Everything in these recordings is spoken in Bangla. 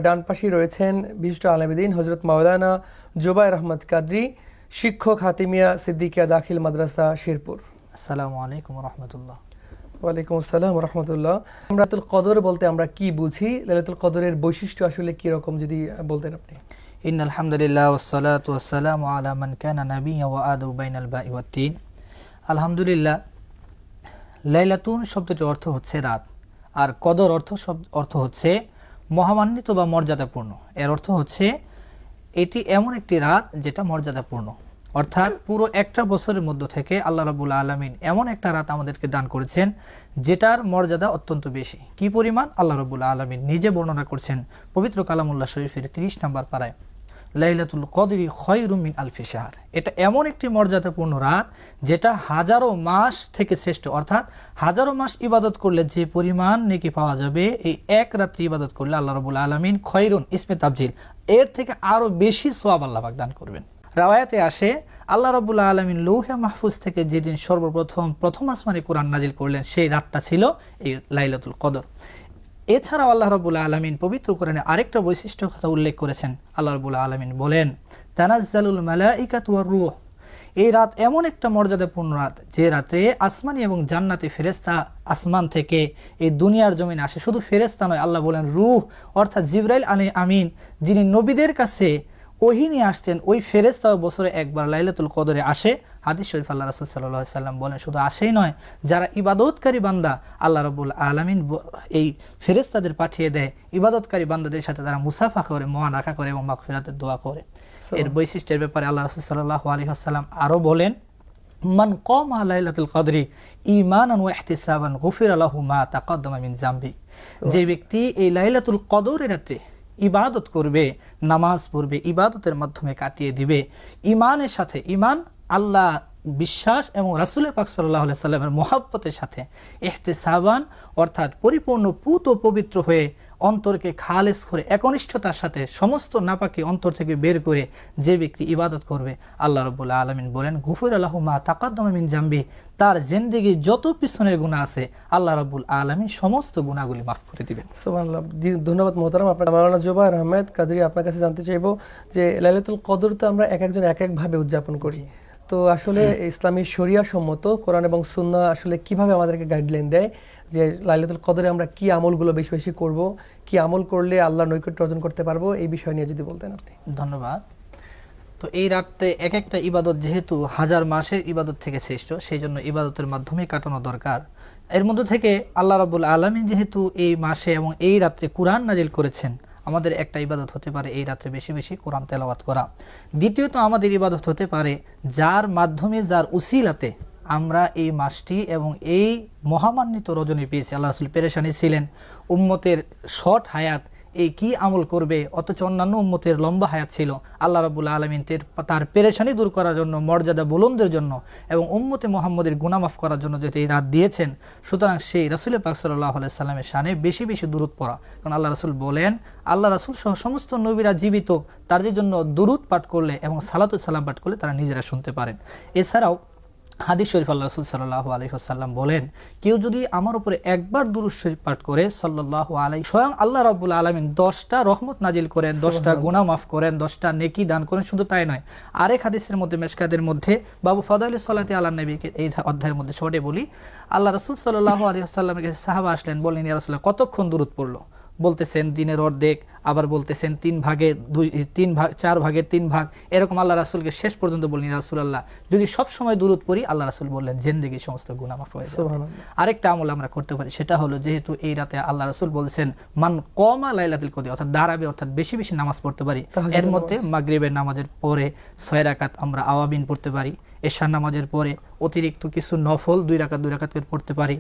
ডান পাশে রয়েছেন বিশিষ্ট আলেমদ্বীন হযরত মাওলানা জুবায়ের আহমদ কাদরী, শিক্ষক হাতিমিয়া সিদ্দিকিয়া দাখিল মাদ্রাসা শেরপুর। আসসালামু আলাইকুম ওয়া রাহমাতুল্লাহ। ওয়ালাইকুম আসসালাম ওয়া রাহমাতুল্লাহ। লাইলাতুল কদর বলতে আমরা কি বুঝি, লাইলাতুল কদরের বৈশিষ্ট্য আসলে কি রকম যদি বলতেন আপনি। ইন্নাল হামদুলিল্লাহ ওয়াসসালাতু ওয়াসসালামু আলা মান কানা নাবিয়্যান ওয়া আদু বাইনাল বাই ওয়াত তিন। আলহামদুলিল্লাহ, লাইলাতুন শব্দটির অর্থ হচ্ছে রাত, আর কদর অর্থ হচ্ছে মহামান্বিত বা মর্যাদাপূর্ণ। এর অর্থ হচ্ছে এটি এমন একটি রাত যেটা মর্যাদাপূর্ণ, অর্থাৎ পুরো একটা বছরের মধ্য থেকে আল্লাহ রাব্বুল আলামিন এমন একটা রাত আমাদেরকে দান করেছেন যেটার মর্যাদা অত্যন্ত বেশি। কি পরিমাণ? আল্লাহ রাব্বুল আলামিন নিজে বর্ণনা করছেন পবিত্র কালামুল্লাহ শরীফের 30 নম্বর পারায়, লাইলাতুল কদরি খায়রুম মিন আলফি শাহর। এটা এমন একটি মর্যাদাপূর্ণ রাত যেটা হাজারো মাস থেকে শ্রেষ্ঠ, অর্থাৎ হাজারো মাস ইবাদত করলে যে পরিমাণ নেকি পাওয়া যাবে, এই এক রাত্রি ইবাদত করলে আল্লাহ রাব্বুল আলামিন খয়রুন ইসমে তাবজিল, এর থেকে আরো বেশি সওয়াব আল্লাহ পাক দান করবেন। রাওয়ায়াতে আসে আল্লাহ রাব্বুল আলামিন লৌহে মাহফুজ থেকে যেদিন প্রথম আসমানে কোরআন নাজিল করলেন, সেই রাতটা ছিল এই লাইলাতুল কদর। এছাড়াও আল্লাহ রাব্বুল আলামিন পবিত্র কোরআনে আরেকটা বৈশিষ্ট্য কথা উল্লেখ করেছেন। আল্লাহ রাব্বুল আলামিন বলেন, তানাজ্জালুল মালাইকাতু ওয়ার রূহ। এই রাত এমন একটা মর্যাদাপূর্ণ রাত যে রাতে আসমানি এবং জান্নাতি ফেরেশতা আসমান থেকে এই দুনিয়ার জমিনে আসে। শুধু ফেরেশতা নয়, আল্লাহ বলেন রূহ, অর্থাৎ জিবরাইল আলাইহিস আমিন, যিনি নবীদের কাছে ওহী নিয়ে আসতেন, ওই ফেরেশতাও বছরে একবার লাইলাতুল কদরে আসে। হাদিস শরীফ আল্লাহ রাসূল সাল্লাল্লাহু আলাইহি সাল্লাম বলেন, শুধু আসেই নয়, যারা ইবাদতকারী বান্দা আল্লাহ রাব্বুল আলামিন এই ফেরেশতাদের পাঠিয়ে দেয়, ইবাদতকারী বান্দাদের সাথে তারা মুসাফা করে, মুআনাকা করে এবং মাগফিরাতের দোয়া করে। এর বৈশিষ্ট্যের ব্যাপারে আল্লাহ রাসূল সাল্লাল্লাহু আলাইহি ওয়াসাল্লাম আরো বলেন, মান কামা লাইলাতুল কদরি ঈমানান ওয়া ইহতিসাবান গুফিরা লাহু মা তাকাদ্দামা মিন যামবি। যে ব্যক্তি এই লাইলাতুল কদরের রাতে ইবাদত করবে, নামাজ পড়বে, ইবাদতের মাধ্যমে কাটিয়ে দিবে ইমানের সাথে, ইমান আল্লাহ বিশ্বাস এবং রাসূল পাক সাল্লাল্লাহু আলাইহি সাল্লামের মহব্বতের সাথে, ইহতিসাবান অর্থাৎ পরিপূর্ণ পুত ও পবিত্র হয়ে অন্তরকে খালেস করে একনিষ্ঠতার সাথে সমস্ত নাপাকি অন্তর থেকে বের করে যে ব্যক্তি ইবাদত করবে, আল্লাহ রাব্বুল আলামিন বলেন গুফিরা লাহু মা তাকাদ্দামা মিন যামবি, তার জিন্দেগি যত পিছনের গুনাহ আছে আল্লাহ রাব্বুল আলামিন সমস্ত গুনাহগুলি মাফ করে দিবেন। সুবহানাল্লাহ। ধন্যবাদ মোহতারাম। আপনার মাওলানা জুবায়ের আহমদ কাদরী, আপনার কাছে জানতে চাইবো যে লাইলাতুল কদর তো আমরা এক একজন এক এক ভাবে উদযাপন করি, তো আসলে ইসলামী শরিয়া সম্মত কোরআন এবং সুন্নাহ আসলে কিভাবে আমাদেরকে গাইডলাইন দেয় যে লাইলাতুল কদরে আমরা কি আমলগুলো বেশি বেশি করব, কি আমল করলে আল্লাহর নৈকট্য অর্জন করতে পারবো, এই বিষয় নিয়ে যদি বলতেন আপনি। ধন্যবাদ। তো এই রাতে এক একটা ইবাদত যেহেতু হাজার মাসের ইবাদত থেকে শ্রেষ্ঠ, সেই জন্য ইবাদতের মাধ্যমে কাটানো দরকার। এর মধ্যে থেকে আল্লাহ রাব্বুল আলামিন যেহেতু এই মাসে এবং এই রাত্রে কুরআন নাজিল করেছেন, আমাদের একটা ইবাদত হতে পারে এই রাতে বেশি বেশি কোরআন তেলাওয়াত করা। দ্বিতীয়ত আমাদের ইবাদত হতে পারে যার মাধ্যমে, যার উসিলাতে আমরা এই মাসটি এবং এই মহামান্বিত রজনী পেয়েছি। আল্লাহ রাসূল পেরেশানি ছিলেন, উম্মতের শর্ট হায়াত, এই কি আমল করবে, অথচ অন্যান্য উম্মতের লম্বা হায়াত ছিল। আল্লাহ রাব্বুল আলামিন তার পেরেশানি দূর করার জন্য, মর্যাদা বুলন্দের জন্য এবং উম্মতে মুহাম্মদের গুনাহ মাফ করার জন্য যেহেতু এই রাত দিয়েছেন, সুতরাং সেই রাসূল পাক সাল্লাল্লাহু আলাইহি সাল্লামের শানে বেশি বেশি দুরূদ পড়া। কারণ আল্লাহ রাসূল বলেন, আল্লাহ রাসূল সহ সমস্ত নবীরা জীবিত, তাদের জন্য দুরূদ পাঠ করলে এবং সালাতু সালাম পাঠ করলে তারা নিজেরা শুনতে পারেন। এছাড়াও হাদিস শরীফ আল্লাহ রাসূল সাল্লাল্লাহু আলাইহি ওয়াসাল্লাম বলেন, কেউ যদি আমার উপরে একবার দুরূদ শরীফ পাঠ করে সাল্লাল্লাহু আলাইহি, স্বয়ং আল্লাহ রাব্বুল আলামিন 10টা রহমত নাজিল করেন, 10টা গুনাহ মাফ করেন, 10টা নেকি দান করেন। শুধু তাই নয়, আরেক হাদিসের মধ্যে, মেশকাতের মধ্যে, বাবু ফাদাইলুস সালাতি আলা নবীকে এই অধ্যায়ের মধ্যে শর্টে বলি, আল্লাহ রাসূল সাল্লাল্লাহু আলাইহি ওয়াসাল্লামের কাছে সাহাবা আসলেন, বললেন, ইয়া রাসূলুল্লাহ কতক্ষণ দুরূদ পড়লো? বলতেছেন দিনের অর্ধেক, আবার বলতেছেন 4 ভাগের 3 ভাগ, এরকম আল্লাহ রাসূলকে শেষ পর্যন্ত বললেন, ইয়া রাসূলুল্লাহ যদি সব সময় দুরূদ পড়ি, আল্লাহ রাসূল বললেন জিন্দেগি সমস্ত গুনাহ মাফ হয়ে যাবে। আরেকটা আমল আমরা করতে পারি, সেটা হলো যেহেতু এই রাতে আল্লাহ রাসূল বলেছেন মান কামা লাইলাতুল কদর, অর্থাৎ দাঁড়াবে, অর্থাৎ বেশি বেশি নামাজ পড়তে পারি। এর মধ্যে মাগরিবের নামাজের পরে 6 রাকাত আমরা আওয়াবিন পড়তে পারি, এশার নামাজের পরে অতিরিক্ত কিছু নফল 2 রাকাত করে পড়তে পারি।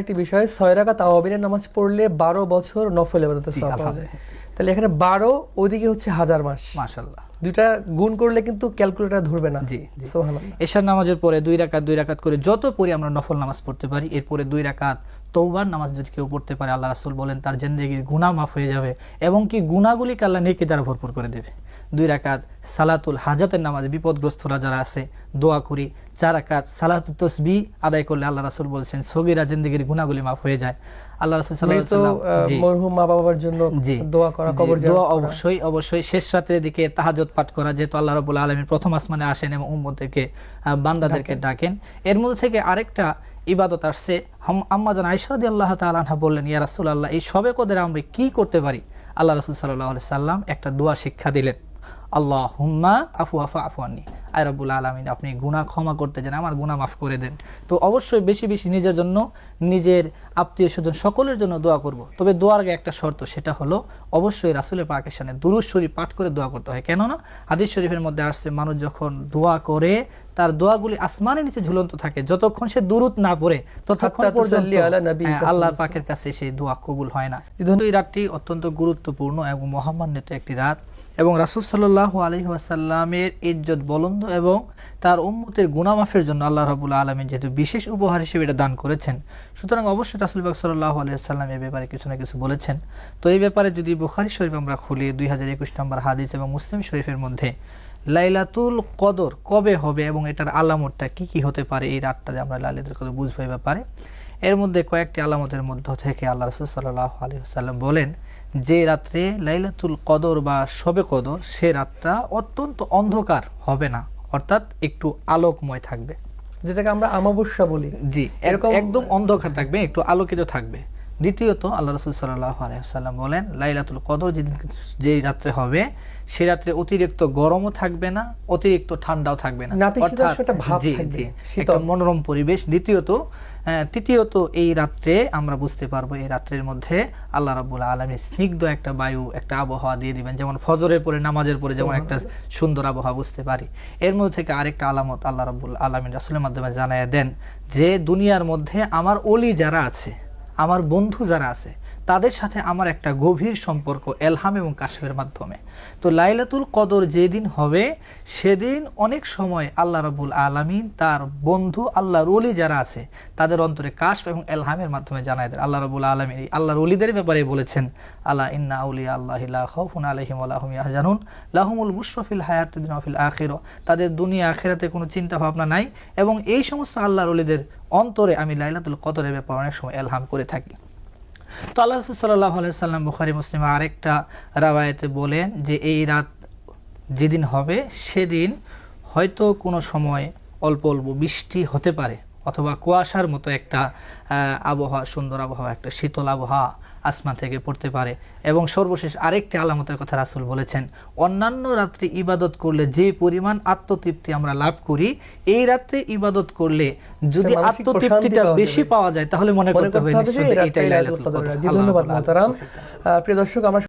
একটি বিষয়, 6 রাকাত আওয়াবিনের নামাজ পড়লে 12 বছর নফল ইবাদতের সওয়াব পাওয়া যায়। তাহলে এখানে 12, ওইদিকে হচ্ছে 1000 মাস। মাশাআল্লাহ, দুইটা গুণ করলে কিন্তু ক্যালকুলেটর ধরবে না। জি, সুবহানাল্লাহ। এশার নামাজের পরে 2 রাকাত করে যত পরে আমরা নফল নামাজ পড়তে পারি, এরপরে 2 রাকাত তওবার নামাজ যদি কেউ পড়তে পারে, আল্লাহ রাসূল বলেন তার জিন্দেগির গুনাহ মাফ হয়ে যাবে এবং কি গুনাহগুলিকে আল্লাহ নেকি দ্বারা ভরপুর করে দেবে। 2 রাকাত সালাতুল হাজাতের নামাজ, বিপদগ্রস্তরা যারা আছে দোয়া করি। 4 রাকাত সালাতুত তাসবিহ আদায় করলে আল্লাহ রাসূল বলেছেন সগীরা জিন্দেগির গুনাহগুলি মাফ হয়ে যায়। আল্লাহ রাসূল সাল্লাল্লাহু আলাইহি ওয়াসাল্লাম মরহুম মা বাবার জন্য দোয়া করা, কবর জিয়ারত দোয়া করা। অবশ্যই শেষ রাতের দিকে তাহাজ্জুদ পাঠ করা, যেহেতু আল্লাহ রাব্বুল আলামিন প্রথম আসমানে আসেন এবং উম্মতদেরকে বান্দাদেরকে ডাকেন। এর মধ্যে থেকে আরেকটা ইবাদত আসছে, আম্মা জান আয়েশা রাদিয়াল্লাহু তাআলা আনহা বললেন, ইয়া রাসূলুল্লাহ এই শবে কদরে আমরা কি করতে পারি? আল্লাহ রাসূল সাল্লাল্লাহু আলাইহি সাল্লাম একটা দোয়া শিক্ষা দিলেন, আল্লাহুম্মা আফু আননি, আয় রব্বুল আলামিন আপনি গুনাহ ক্ষমা করতে চান, আমার গুনাহ মাফ করে দেন। তো অবশ্যই বেশি বেশি নিজের জন্য, নিজের আত্মীয় স্বজন সকলের জন্য দোয়া করব। তবে দোয়ার আগে একটা শর্ত, সেটা হলো অবশ্যই রাসূলের পাকের সামনে দুরূদ শরীফ পাঠ করে দোয়া করতে হয়। কেননা হাদিস শরীফের মধ্যে আসছে, মানুষ যখন দোয়া করে তার দোয়াগুলি আসমানের নিচে ঝুলন্ত থাকে, যতক্ষণ সে দুরূদ না পড়ে ততক্ষণ পর্যন্ত আল্লাহর পাকের কাছে সেই দোয়া কবুল হয় না। এই রাতটি অত্যন্ত গুরুত্বপূর্ণ এবং মহামান্বিত একটি রাত এবং রাসূল সাল্লাল্লাহু আলাইহি ওয়াসাল্লামের ইজ্জত বুলন্দ এবং তার উম্মতের গুনাহ মাফের জন্য আল্লাহ রাব্বুল আলামিন যেহেতু বিশেষ উপহার হিসেবে এটা দান করেছেন, সুতরাং অবশ্যই রাসূল পাক সাল্লাল্লাহু আলাইহি ওয়াসাল্লাম এই ব্যাপারে কিছু না কিছু বলেছেন। তো এই ব্যাপারে যদি বুখারী শরীফ আমরা খুলি 2021 নম্বর হাদিস এবং মুসলিম শরীফের মধ্যে লাইলাতুল কদর কবে হবে এবং এটার আলামতটা কি কি হতে পারে, এই রাতটা যে আমরা লাইলাতুল কদর বুঝবো এই ব্যাপারে, এর মধ্যে কয়েকটি আলামতের মধ্য থেকে আল্লাহ রাসূল সাল্লাল্লাহু আলাইহি ওয়াসাল্লাম বলেন যে রাত্রে লাইলাতুল কদর বা শবে কদর, সে রাতটা অত্যন্ত অন্ধকার হবে না, অর্থাৎ একটু আলোকময় থাকবে, যেটাকে আমরা আমাবস্যা বলি। জি, এরকম একদম অন্ধকার থাকবে, একটু আলোকিত থাকবে। দ্বিতীয়ত আল্লাহ রাসূল সাল্লাল্লাহু আলাইহি ওয়াসাল্লাম বলেন লাইলাতুল কদর যে রাত্রে হবে, সে রাত্রে অতিরিক্ত গরমও থাকবে না, অতিরিক্ত ঠান্ডাও থাকবে না, একটা মনোরম পরিবেশ। তৃতীয়ত এই রাত্রে আমরা বুঝতে পারবো এই রাত্রের মধ্যে আল্লাহ রাব্বুল আলামিন স্নিগ্ধ একটা বায়ু, একটা আবহাওয়া দিয়ে দিবেন, যেমন ফজরের পরে নামাজের পরে যেমন একটা সুন্দর আবহাওয়া বুঝতে পারি। এর মধ্যে থেকে আরেকটা আলামত আল্লাহ রাব্বুল আলামিন রাসূলের মাধ্যমে জানায়া দেন যে দুনিয়ার মধ্যে আমার ওলি যারা আছে, আমার বন্ধু যারা আছে, তাদের সাথে আমার একটা গভীর সম্পর্ক এলহাম এবং কাশফের মাধ্যমে। তো লাইলাতুল কদর যেদিন হবে সেদিন অনেক সময় আল্লাহ রাব্বুল আলামিন তার বন্ধু আল্লাহর ওলি যারা আছে তাদের অন্তরে কাশফ এবং এলহামের মাধ্যমে জানায় দেন। আল্লাহ রাব্বুল আলামিন আল্লাহর ওলিদের ব্যাপারে বলেছেন, আলা ইন্না আউলিয়া আল্লাহি লা খাউফুন আলাইহিম ওয়া লা হুম ইয়াহজানুন লাহুমুল বুশরা ফিল হায়াতিদ দুনিয়া ওয়া ফিল আখিরাহ, তাদের দুনিয়া আখিরাতে কোনো চিন্তা ভাবনা নাই এবং এই সমস্ত আল্লাহর ওলিদের অন্তরে আমি লাইলাতুল কদরের ব্যাপারে অনেক সময় এলহাম করে থাকি। তো আল্লাহ রাসূল সাল্লাল্লাহু আলাইহি ওয়াসাল্লাম বুখারী মুসলিমে আরেকটা রাওয়ায়াতে বলেন যে এই রাত যেদিন হবে সেদিন হয়তো কোনো সময় অল্প অল্প বৃষ্টি হতে পারে অথবা কুয়াশার মতো একটা আবহাওয়া, সুন্দর আবহাওয়া, একটা শীতল আবহাওয়া আসমান থেকে পড়তে পারে। এবং সর্বশেষ আরেকটি আলামতের কথা রাসূল বলেছেন, অন্যান্য রাত্রে ইবাদত করলে যে পরিমাণ আত্মতৃপ্তি আমরা লাভ করি, এই রাত্রে ইবাদত করলে যদি আত্মতৃপ্তিটা বেশি পাওয়া যায় তাহলে মনে করতে হবে এটাই লাইলাতুল কদর। ধন্যবাদ মোহতারাম। প্রিয় দর্শক, আমরা